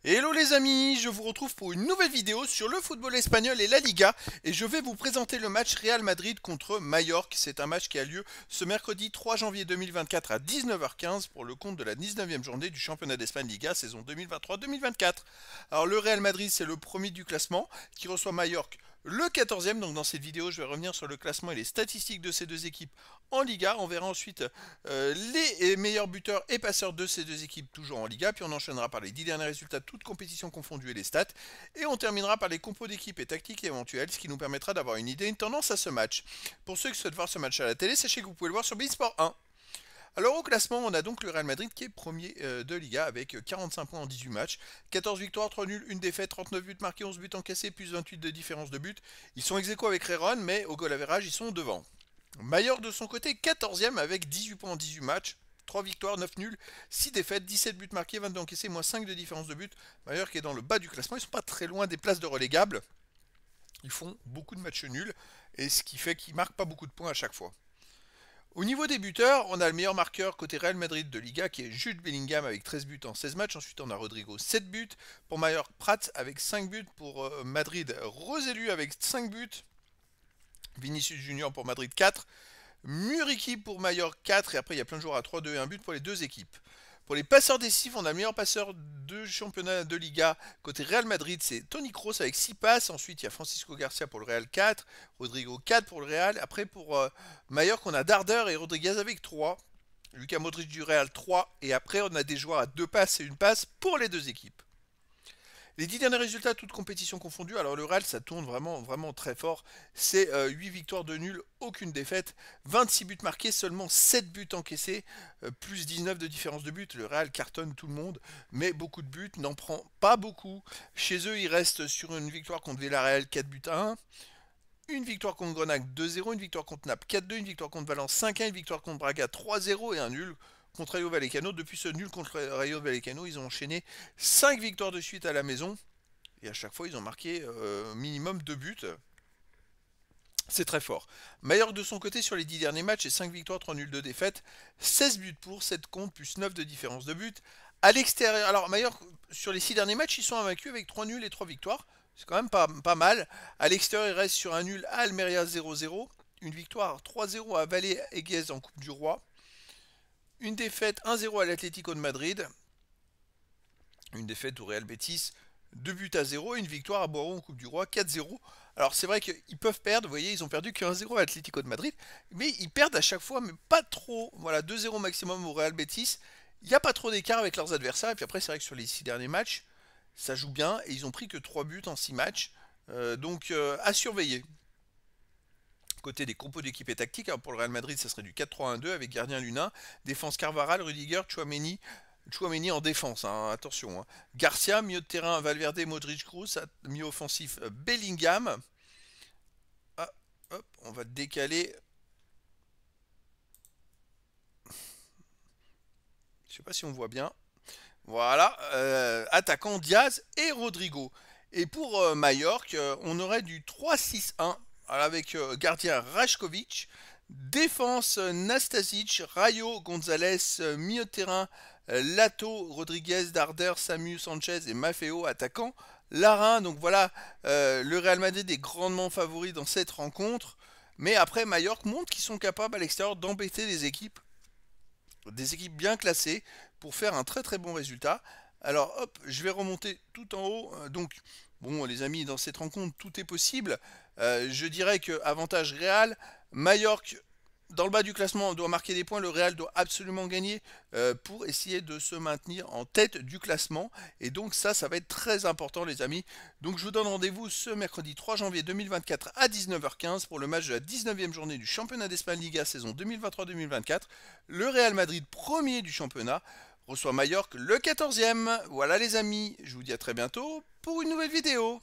Hello les amis, je vous retrouve pour une nouvelle vidéo sur le football espagnol et la Liga et je vais vous présenter le match Real Madrid contre Majorque. C'est un match qui a lieu ce mercredi 3 janvier 2024 à 19h15 pour le compte de la 19e journée du championnat d'Espagne Liga saison 2023-2024. Alors le Real Madrid c'est le premier du classement qui reçoit Majorque le 14e. Donc dans cette vidéo je vais revenir sur le classement et les statistiques de ces deux équipes en Liga. On verra ensuite les meilleurs buteurs et passeurs de ces deux équipes toujours en Liga. Puis on enchaînera par les 10 derniers résultats de toutes compétitions confondues et les stats. Et on terminera par les compos d'équipes et tactiques éventuelles, ce qui nous permettra d'avoir une idée, une tendance à ce match. Pour ceux qui souhaitent voir ce match à la télé, sachez que vous pouvez le voir sur Beansport 1. Alors au classement, on a donc le Real Madrid qui est premier de Liga avec 45 points en 18 matchs, 14 victoires, 3 nuls, 1 défaite, 39 buts marqués, 11 buts encaissés, plus 28 de différence de but. Ils sont ex-aequo avec Rayron, mais au goal average, ils sont devant. Majorque de son côté, 14e avec 18 points en 18 matchs, 3 victoires, 9 nuls, 6 défaites, 17 buts marqués, 22 encaissés, moins 5 de différence de but. Majorque est dans le bas du classement, ils ne sont pas très loin des places de relégables. Ils font beaucoup de matchs nuls, et ce qui fait qu'ils ne marquent pas beaucoup de points à chaque fois. Au niveau des buteurs, on a le meilleur marqueur côté Real Madrid de Liga qui est Jude Bellingham avec 13 buts en 16 matchs. Ensuite, on a Rodrigo 7 buts. Pour Majorque, Prats avec 5 buts. Pour Madrid, Roselu avec 5 buts. Vinicius Junior pour Madrid 4. Muriqui pour Majorque 4. Et après, il y a plein de joueurs à 3, 2 et 1 but pour les deux équipes. Pour les passeurs décisifs, on a le meilleur passeur de championnat de Liga. Côté Real Madrid, c'est Toni Kroos avec 6 passes. Ensuite, il y a Francisco Garcia pour le Real 4. Rodrigo 4 pour le Real. Après, pour Majorque, on a Darder et Rodriguez avec 3. Lucas Modric du Real 3. Et après, on a des joueurs à 2 passes et 1 passe pour les deux équipes. Les 10 derniers résultats, toutes compétitions confondues. Alors le Real, ça tourne vraiment très fort. C'est 8 victoires de nul, aucune défaite. 26 buts marqués, seulement 7 buts encaissés. Plus 19 de différence de but. Le Real cartonne tout le monde, mais beaucoup de buts, n'en prend pas beaucoup. Chez eux, ils restent sur une victoire contre Villarreal 4 buts à 1. Une victoire contre Grenoble 2-0, une victoire contre Naples 4-2, une victoire contre Valence 5-1, une victoire contre Braga 3-0 et un nul contre Rayo Vallecano. Depuis ce nul contre Rayo Vallecano, ils ont enchaîné 5 victoires de suite à la maison. Et à chaque fois, ils ont marqué minimum 2 buts. C'est très fort. Majorque de son côté sur les 10 derniers matchs, c'est 5 victoires, 3 nuls, 2 défaites. 16 buts pour, 7 contre, plus 9 de différence de but. À l'extérieur, alors Majorque, sur les 6 derniers matchs, ils sont invaincus avec 3 nuls et 3 victoires. C'est quand même pas mal. À l'extérieur, il reste sur un nul à Almeria 0-0. Une victoire 3-0 à Valle Eguez en Coupe du Roi. Une défaite 1-0 à l'Atlético de Madrid. Une défaite au Real Betis 2 buts à 0. Et une victoire à Boiron en Coupe du Roi 4-0. Alors c'est vrai qu'ils peuvent perdre, vous voyez, ils ont perdu que 1-0 à l'Atlético de Madrid. Mais ils perdent à chaque fois, mais pas trop. Voilà, 2-0 maximum au Real Betis. Il n'y a pas trop d'écart avec leurs adversaires. Et puis après, c'est vrai que sur les 6 derniers matchs, ça joue bien et ils ont pris que 3 buts en 6 matchs. Donc à surveiller. Côté des compos d'équipe et tactique, hein, pour le Real Madrid, ça serait du 4-3-1-2 avec gardien Lunin, défense Carvaral, Rudiger, Chouameni en défense, hein, attention. Hein. Garcia, milieu de terrain Valverde, Modric, Kroos, milieu offensif Bellingham. Ah, hop, on va décaler. Je sais pas si on voit bien. Voilà, attaquant Diaz et Rodrigo. Et pour Majorque, on aurait du 3-6-1 avec gardien Rajkovic, défense Nastasic, Rayo, Gonzalez, milieu de terrain Lato, Rodriguez, Darder, Samu, Sanchez et Maffeo, attaquant Larin. Donc voilà, le Real Madrid est grandement favori dans cette rencontre. Mais après, Majorque montre qu'ils sont capables à l'extérieur d'embêter des équipes bien classées pour faire un très bon résultat. Alors hop, je vais remonter tout en haut. Donc bon les amis, dans cette rencontre tout est possible. Je dirais que avantage Real, Majorque dans le bas du classement doit marquer des points, le Real doit absolument gagner pour essayer de se maintenir en tête du classement. Et donc ça va être très important les amis. Donc je vous donne rendez-vous ce mercredi 3 janvier 2024 à 19h15 pour le match de la 19e journée du championnat d'Espagne Liga saison 2023-2024. Le Real Madrid premier du championnat reçoit Majorque le 14e. Voilà les amis, je vous dis à très bientôt pour une nouvelle vidéo.